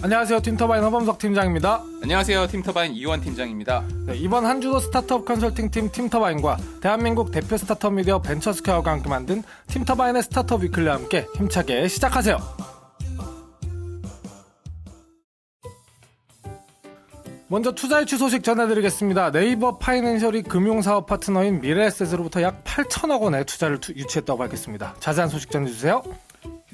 안녕하세요. 팀터바인 허범석 팀장입니다. 안녕하세요. 팀터바인 이유원 팀장입니다. 네, 이번 한 주도 스타트업 컨설팅팀 팀터바인과 대한민국 대표 스타트업 미디어 벤처스퀘어가 함께 만든 팀터바인의 스타트업 위클리와 함께 힘차게 시작하세요. 먼저 투자유치 소식 전해드리겠습니다. 네이버 파이낸셜이 금융사업 파트너인 미래에셋으로부터 약 8천억 원의 투자를 유치했다고 밝혔습니다. 자세한 소식 전해주세요.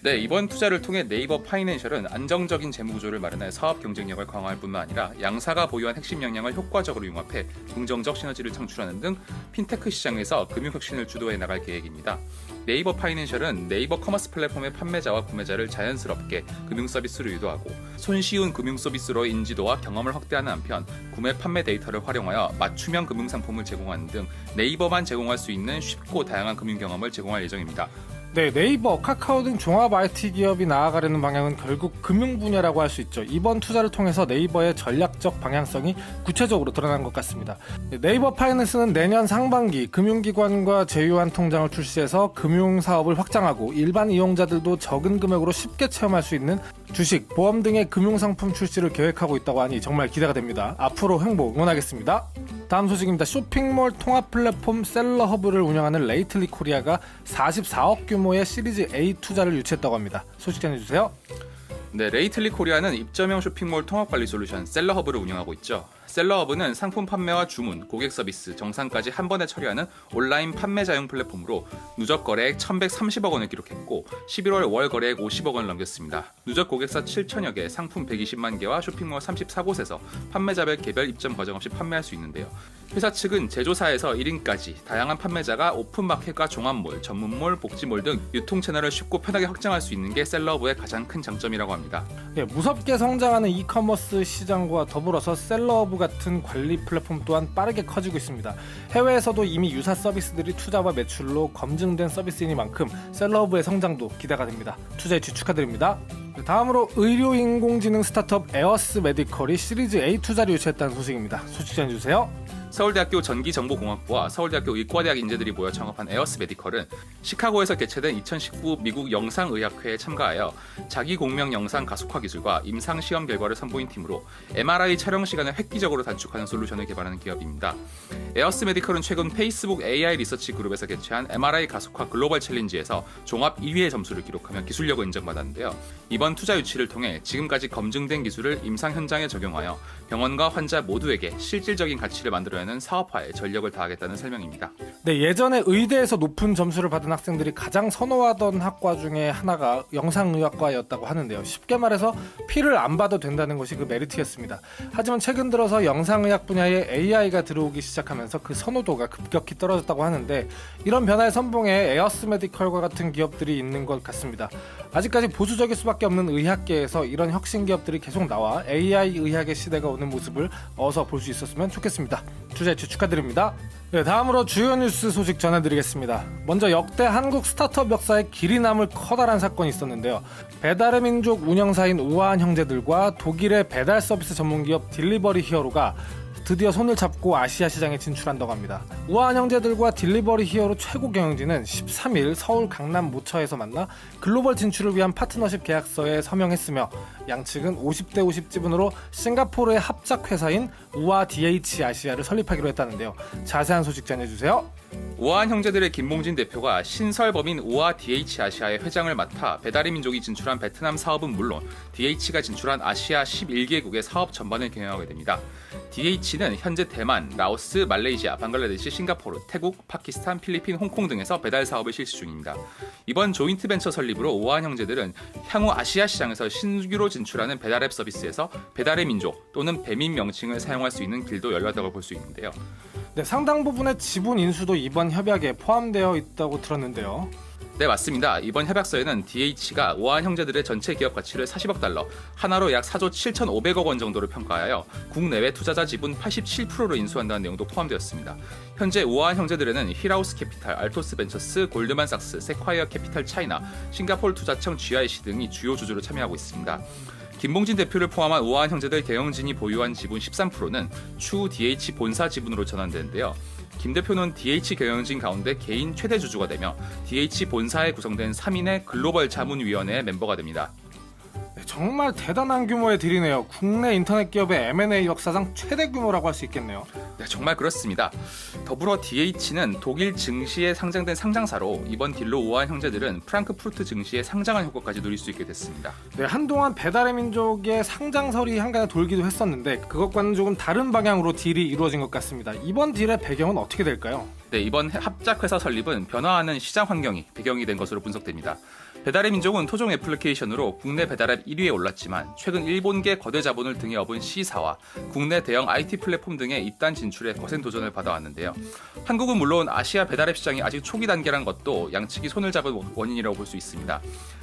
네, 이번 투자를 통해 네이버 파이낸셜은 안정적인 재무 구조를 마련해 사업 경쟁력을 강화할 뿐만 아니라 양사가 보유한 핵심 역량을 효과적으로 융합해 긍정적 시너지를 창출하는 등 핀테크 시장에서 금융혁신을 주도해 나갈 계획입니다. 네이버 파이낸셜은 네이버 커머스 플랫폼의 판매자와 구매자를 자연스럽게 금융 서비스로 유도하고 손쉬운 금융 서비스로 인지도와 경험을 확대하는 한편 구매 판매 데이터를 활용하여 맞춤형 금융 상품을 제공하는 등 네이버만 제공할 수 있는 쉽고 다양한 금융 경험을 제공할 예정입니다. 네, 네이버, 카카오 등 종합 IT 기업이 나아가려는 방향은 결국 금융 분야라고 할 수 있죠. 이번 투자를 통해서 네이버의 전략적 방향성이 구체적으로 드러난 것 같습니다. 네이버 파이낸스는 내년 상반기 금융기관과 제휴한 통장을 출시해서 금융사업을 확장하고 일반 이용자들도 적은 금액으로 쉽게 체험할 수 있는 주식, 보험 등의 금융상품 출시를 계획하고 있다고 하니 정말 기대가 됩니다. 앞으로 행복 응원하겠습니다. 다음 소식입니다. 쇼핑몰 통합 플랫폼 셀러허브를 운영하는 레이틀리 코리아가 44억 규모의 시리즈 A 투자를 유치했다고 합니다. 소식 전해주세요. 네, 레이틀리 코리아는 입점형 쇼핑몰 통합관리 솔루션 셀러허브를 운영하고 있죠. 셀러허브는 상품 판매와 주문, 고객 서비스, 정산까지 한 번에 처리하는 온라인 판매자용 플랫폼으로 누적 거래액 1,130억 원을 기록했고 11월 월 거래액 50억 원을 넘겼습니다. 누적 고객사 7천여 개, 상품 120만 개와 쇼핑몰 34곳에서 판매자별 개별 입점 과정 없이 판매할 수 있는데요. 회사 측은 제조사에서 1인까지 다양한 판매자가 오픈마켓과 종합몰, 전문몰, 복지몰 등 유통 채널을 쉽고 편하게 확장할 수 있는 게 셀러허브의 가장 큰 장점이라고 합니다. 네, 무섭게 성장하는 이커머스 시장과 더불어서 셀러허브 같은 관리 플랫폼 또한 빠르게 커지고 있습니다. 해외에서도 이미 유사 서비스들이 투자와 매출로 검증된 서비스이니만큼 셀러허브의 성장도 기대가 됩니다. 투자 유치 축하드립니다. 다음으로 의료인공지능 스타트업 에어스 메디컬이 시리즈 A 투자를 유치했다는 소식입니다. 소식 전해주세요. 서울대학교 전기정보공학부와 서울대학교 의과대학 인재들이 모여 창업한 에어스 메디컬은 시카고에서 개최된 2019 미국 영상의학회에 참가하여 자기공명 영상 가속화 기술과 임상시험 결과를 선보인 팀으로 MRI 촬영 시간을 획기적으로 단축하는 솔루션을 개발하는 기업입니다. 에어스 메디컬은 최근 페이스북 AI 리서치 그룹에서 개최한 MRI 가속화 글로벌 챌린지에서 종합 2위의 점수를 기록하며 기술력을 인정받았는데요. 이번 투자 유치를 통해 지금까지 검증된 기술을 임상 현장에 적용하여 병원과 환자 모두에게 실질적인 가치를 만들어내는 사업화에 전력을 다하겠다는 설명입니다. 네, 예전에 의대에서 높은 점수를 받은 학생들이 가장 선호하던 학과 중에 하나가 영상의학과였다고 하는데요. 쉽게 말해서 피를 안 봐도 된다는 것이 그 메리트였습니다. 하지만 최근 들어서 영상의학 분야에 AI가 들어오기 시작하면서 그 선호도가 급격히 떨어졌다고 하는데 이런 변화의 선봉에 에어스 메디컬과 같은 기업들이 있는 것 같습니다. 아직까지 보수적일 수밖에 없는 의학계에서 이런 혁신 기업들이 계속 나와 AI 의학의 시대가 오는 모습을 어서 볼 수 있었으면 좋겠습니다. 투자 유치 축하드립니다. 네, 다음으로 주요 뉴스 소식 전해드리겠습니다. 먼저 역대 한국 스타트업 역사에 길이 남을 커다란 사건이 있었는데요. 배달의 민족 운영사인 우아한 형제들과 독일의 배달 서비스 전문기업 딜리버리 히어로가 드디어 손을 잡고 아시아 시장에 진출한다고 합니다. 우아한 형제들과 딜리버리 히어로 최고 경영진은 13일 서울 강남 모처에서 만나 글로벌 진출을 위한 파트너십 계약서에 서명했으며 양측은 50대 50 지분으로 싱가포르의 합작 회사인 우아 DH 아시아를 설립하기로 했다는데요. 자세한 소식 전해주세요. 우아한 형제들의 김봉진 대표가 신설범인 우아 DH 아시아의 회장을 맡아 배달의 민족이 진출한 베트남 사업은 물론 DH가 진출한 아시아 11개국의 사업 전반을 경영하게 됩니다. DH는 현재 대만, 라오스, 말레이시아, 방글라데시, 싱가포르, 태국, 파키스탄, 필리핀, 홍콩 등에서 배달 사업을 실시 중입니다. 이번 조인트 벤처 설립으로 우아한 형제들은 향후 아시아 시장에서 신규로 진출하는 배달앱 서비스에서 배달의 민족 또는 배민 명칭을 사용할 수 있는 길도 열렸다고 볼 수 있는데요. 네, 상당 부분의 지분 인수도 이번 협약에 포함되어 있다고 들었는데요. 네, 맞습니다. 이번 협약서에는 DH가 우아한 형제들의 전체 기업 가치를 40억 달러, 하나로 약 4조 7,500억 원 정도로 평가하여 국내외 투자자 지분 87%를 인수한다는 내용도 포함되었습니다. 현재 우아한 형제들에는 힐하우스 캐피탈, 알토스 벤처스, 골드만삭스, 세콰이어 캐피탈 차이나, 싱가포르 투자청 GIC 등이 주요 주주로 참여하고 있습니다. 김봉진 대표를 포함한 우아한 형제들 경영진이 보유한 지분 13%는 추후 DH 본사 지분으로 전환되는데요. 김 대표는 DH 경영진 가운데 개인 최대 주주가 되며 DH 본사에 구성된 3인의 글로벌 자문위원회의 멤버가 됩니다. 정말 대단한 규모의 딜이네요. 국내 인터넷 기업의 M&A 역사상 최대 규모라고 할 수 있겠네요. 네, 정말 그렇습니다. 더불어 DH는 독일 증시에 상장된 상장사로 이번 딜로 우아한 형제들은 프랑크푸르트 증시에 상장한 효과까지 누릴 수 있게 됐습니다. 네, 한동안 배달의 민족의 상장설이 한간에 돌기도 했었는데 그것과는 조금 다른 방향으로 딜이 이루어진 것 같습니다. 이번 딜의 배경은 어떻게 될까요? 네, 이번 합작회사 설립은 변화하는 시장 환경이 배경이 된 것으로 분석됩니다. 배달의 민족은 토종 애플리케이션으로 국내 배달앱 1위에 올랐지만 최근 일본계 거대 자본을 등에 업은 C사와 국내 대형 IT 플랫폼 등의 입단 진출에 거센 도전을 받아왔는데요. 한국은 물론 아시아 배달앱 시장이 아직 초기 단계란 것도 양측이 손을 잡은 원인이라고 볼 수 있습니다.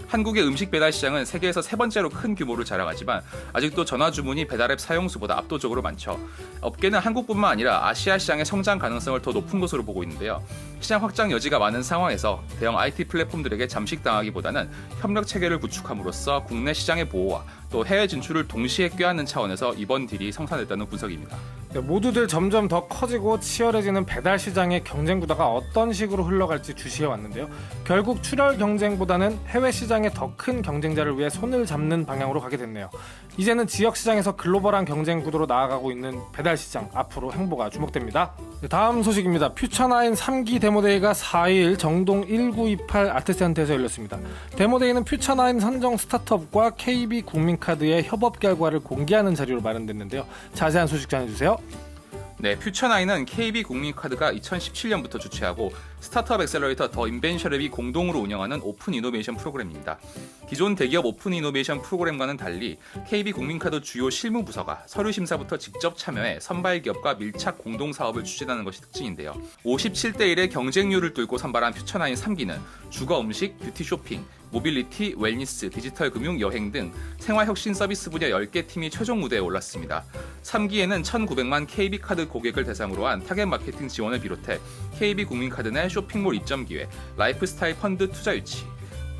한국의 음식 배달 시장은 세계에서 세 번째로 큰 규모를 자랑하지만 아직도 전화 주문이 배달앱 사용수보다 압도적으로 많죠. 업계는 한국뿐만 아니라 아시아 시장의 성장 가능성을 더 높은 것으로 보고 있는데요. 시장 확장 여지가 많은 상황에서 대형 IT 플랫폼들에게 잠식당하기보다는 협력 체계를 구축함으로써 국내 시장의 보호와 또 해외 진출을 동시에 꾀하는 차원에서 이번 딜이 성사됐다는 분석입니다. 네, 모두들 점점 더 커지고 치열해지는 배달 시장의 경쟁 구도가 어떤 식으로 흘러갈지 주시해 왔는데요. 결국 출혈 경쟁보다는 해외 시장의 더 큰 경쟁자를 위해 손을 잡는 방향으로 가게 됐네요. 이제는 지역 시장에서 글로벌한 경쟁 구도로 나아가고 있는 배달 시장, 앞으로 행보가 주목됩니다. 네, 다음 소식입니다. 퓨처나인 3기 데모데이가 4일 정동 1928 아트센터에서 열렸습니다. 데모데이는 퓨처나인 선정 스타트업과 KB 국민카드의 협업 결과를 공개하는 자리로 마련됐는데요. 자세한 소식 전해주세요. 네, 퓨처나인은 KB 국민카드가 2017년부터 주최하고 스타트업 엑셀러레이터 더 인벤셔랩이 공동으로 운영하는 오픈 이노베이션 프로그램입니다. 기존 대기업 오픈 이노베이션 프로그램과는 달리 KB 국민카드 주요 실무 부서가 서류 심사부터 직접 참여해 선발 기업과 밀착 공동 사업을 추진하는 것이 특징인데요. 57대 1의 경쟁률을 뚫고 선발한 퓨처나인 3기는 주거 음식, 뷰티 쇼핑, 모빌리티, 웰니스, 디지털 금융, 여행 등 생활혁신 서비스 분야 10개 팀이 최종 무대에 올랐습니다. 3기에는 1,900만 KB카드 고객을 대상으로 한 타겟 마케팅 지원을 비롯해 KB국민카드 내 쇼핑몰 입점 기회, 라이프스타일 펀드 투자 유치,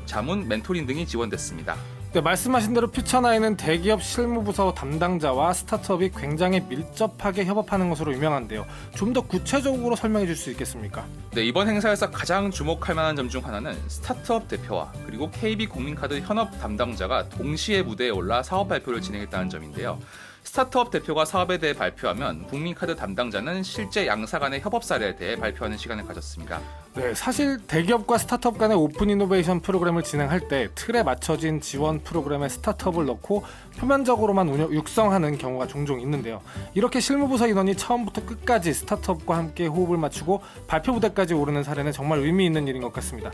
자문, 멘토링 등이 지원됐습니다. 네, 말씀하신 대로 퓨처나인은 대기업 실무부서 담당자와 스타트업이 굉장히 밀접하게 협업하는 것으로 유명한데요. 좀 더 구체적으로 설명해 줄 수 있겠습니까? 네, 이번 행사에서 가장 주목할 만한 점 중 하나는 스타트업 대표와 그리고 KB국민카드 현업 담당자가 동시에 무대에 올라 사업 발표를 진행했다는 점인데요. 스타트업 대표가 사업에 대해 발표하면 국민카드 담당자는 실제 양사 간의 협업 사례에 대해 발표하는 시간을 가졌습니다. 네, 사실 대기업과 스타트업 간의 오픈 이노베이션 프로그램을 진행할 때 틀에 맞춰진 지원 프로그램에 스타트업을 넣고 표면적으로만 육성하는 경우가 종종 있는데요. 이렇게 실무부서 인원이 처음부터 끝까지 스타트업과 함께 호흡을 맞추고 발표 무대까지 오르는 사례는 정말 의미 있는 일인 것 같습니다.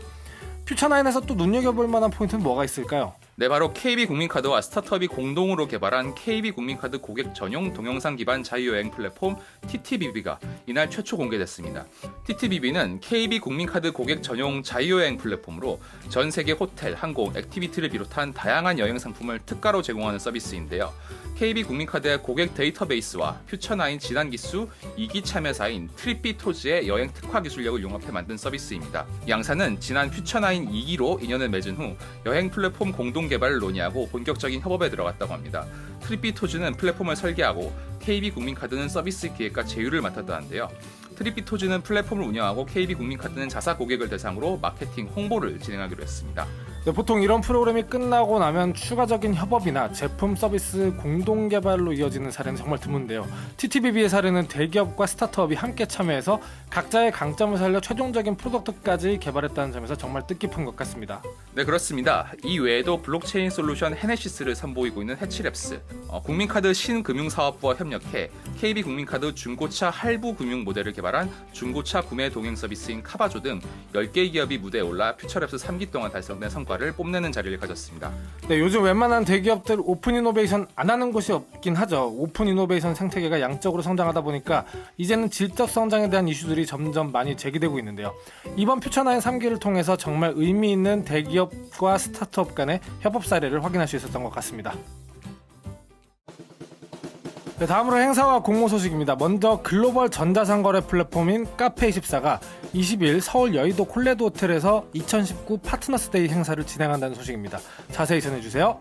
퓨처나인에서 또 눈여겨볼 만한 포인트는 뭐가 있을까요? 네, 바로 KB국민카드와 스타트업이 공동으로 개발한 KB국민카드 고객 전용 동영상 기반 자유여행 플랫폼 TTBB가 이날 최초 공개됐습니다. TTBB는 KB국민카드 고객 전용 자유여행 플랫폼으로 전 세계 호텔, 항공, 액티비티를 비롯한 다양한 여행 상품을 특가로 제공하는 서비스인데요. KB국민카드의 고객 데이터베이스와 퓨처나인 진한 기수 2기 참여사인 트립비토즈의 여행 특화 기술력을 융합해 만든 서비스입니다. 양사는 지난 퓨처나인 2기로 인연을 맺은 후 여행 플랫폼 공동 개발을 논의하고 본격적인 협업에 들어갔다고 합니다. 트립비토즈는 플랫폼을 설계하고 KB국민카드는 서비스 기획과 제휴를 맡았다는데요. 트립비토즈는 플랫폼을 운영하고 KB국민카드는 자사 고객을 대상으로 마케팅, 홍보를 진행하기로 했습니다. 네, 보통 이런 프로그램이 끝나고 나면 추가적인 협업이나 제품 서비스 공동 개발로 이어지는 사례는 정말 드문데요. TTBB의 사례는 대기업과 스타트업이 함께 참여해서 각자의 강점을 살려 최종적인 프로덕트까지 개발했다는 점에서 정말 뜻깊은 것 같습니다. 네, 그렇습니다. 이 외에도 블록체인 솔루션 헤네시스를 선보이고 있는 해치랩스, 국민카드 신금융사업부와 협력해 KB국민카드 중고차 할부 금융 모델을 개발한 중고차 구매 동행 서비스인 카바조 등 10개의 기업이 무대에 올라 퓨처랩스 3기 동안 달성된 성과를 뽐내는 자리를 가졌습니다. 네, 요즘 웬만한 대기업들 오픈 이노베이션 안 하는 곳이 없긴 하죠. 오픈 이노베이션 생태계가 양적으로 성장하다 보니까 이제는 질적 성장에 대한 이슈들이 점점 많이 제기되고 있는데요. 이번 퓨처나인 3기를 통해서 정말 의미 있는 대기업과 스타트업 간의 협업 사례를 확인할 수 있었던 것 같습니다. 네, 다음으로 행사와 공모 소식입니다. 먼저 글로벌 전자상거래 플랫폼인 카페24가 20일 서울 여의도 콜레도 호텔에서 2019 파트너스데이 행사를 진행한다는 소식입니다. 자세히 전해주세요.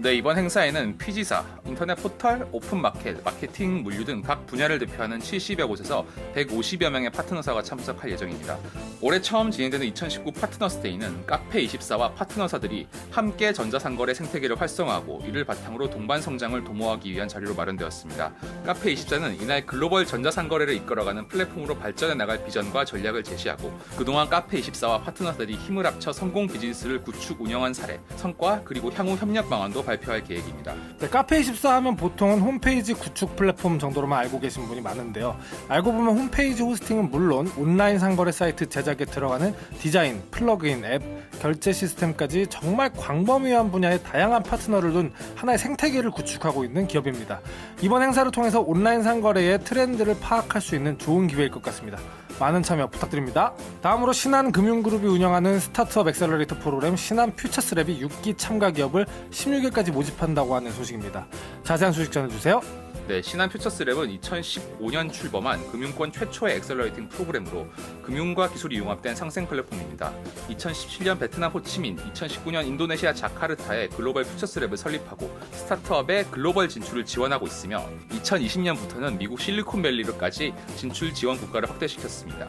네, 이번 행사에는 피지사, 인터넷 포털, 오픈마켓, 마케팅, 물류 등 각 분야를 대표하는 70여 곳에서 150여 명의 파트너사가 참석할 예정입니다. 올해 처음 진행되는 2019 파트너스데이는 카페24와 파트너사들이 함께 전자상거래 생태계를 활성화하고 이를 바탕으로 동반 성장을 도모하기 위한 자리로 마련되었습니다. 카페24는 이날 글로벌 전자상거래를 이끌어가는 플랫폼으로 발전해 나갈 비전과 전략을 제시하고 그동안 카페24와 파트너들이 힘을 합쳐 성공 비즈니스를 구축 운영한 사례, 성과 그리고 향후 협력 방안도 발표할 계획입니다. 네, 카페24 하면 보통은 홈페이지 구축 플랫폼 정도로만 알고 계신 분이 많은데요. 알고 보면 홈페이지 호스팅은 물론 온라인 상거래 사이트 제작에 들어가는 디자인, 플러그인, 앱, 결제 시스템까지 정말 광범위한 분야의 다양한 파트너를 둔 하나의 생태계를 구축하고 있는 기업입니다. 이번 행사를 통해서 온라인 상거래의 트렌드를 파악할 수 있는 좋은 기회일 것 같습니다. 많은 참여 부탁드립니다. 다음으로 신한금융그룹이 운영하는 스타트업 엑셀러레이터 프로그램 신한퓨처스랩이 6기 참가 기업을 16일까지 모집한다고 하는 소식입니다. 자세한 소식 전해주세요. 네, 신한퓨처스랩은 2015년 출범한 금융권 최초의 엑셀러레이팅 프로그램으로 금융과 기술이 융합된 상생 플랫폼입니다. 2017년 베트남 호치민, 2019년 인도네시아 자카르타에 글로벌 퓨처스랩을 설립하고 스타트업의 글로벌 진출을 지원하고 있으며 2020년부터는 미국 실리콘밸리로까지 진출 지원 국가를 확대시켰습니다.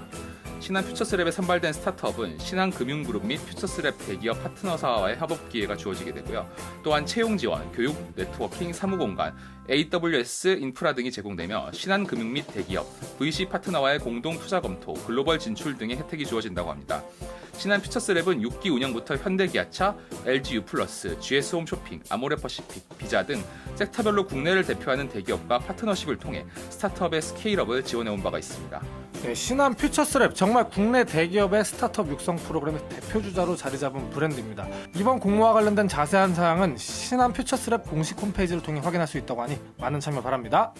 신한퓨처스랩에 선발된 스타트업은 신한금융그룹 및 퓨처스랩 대기업 파트너사와의 협업 기회가 주어지게 되고요. 또한 채용 지원, 교육, 네트워킹, 사무공간, AWS 인프라 등이 제공되며 신한금융 및 대기업, VC 파트너와의 공동 투자 검토, 글로벌 진출 등의 혜택이 주어진다고 합니다. 신한퓨처스랩은 6기 운영부터 현대기아차, LGU+, GS홈쇼핑, 아모레퍼시픽, 비자 등 섹터별로 국내를 대표하는 대기업과 파트너십을 통해 스타트업의 스케일업을 지원해온 바가 있습니다. 네, 신한퓨처스랩 정말 국내 대기업의 스타트업 육성 프로그램의 대표주자로 자리 잡은 브랜드입니다. 이번 공모와 관련된 자세한 사항은 신한퓨처스랩 공식 홈페이지를 통해 확인할 수 있다고 하니 많은 참여 바랍니다.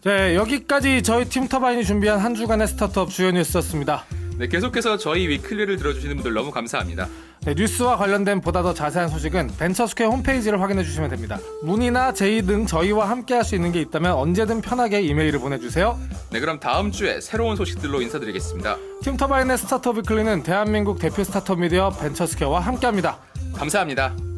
네, 여기까지 저희 팀터바인이 준비한 한 주간의 스타트업 주요 뉴스였습니다. 네, 계속해서 저희 위클리를 들어주시는 분들 너무 감사합니다. 네, 뉴스와 관련된 보다 더 자세한 소식은 벤처스퀘어 홈페이지를 확인해 주시면 됩니다. 문의나 제의 등 저희와 함께 할 수 있는 게 있다면 언제든 편하게 이메일을 보내주세요. 네, 그럼 다음 주에 새로운 소식들로 인사드리겠습니다. 팀터바인의 스타트업 위클리는 대한민국 대표 스타트업 미디어 벤처스퀘어와 함께합니다. 감사합니다.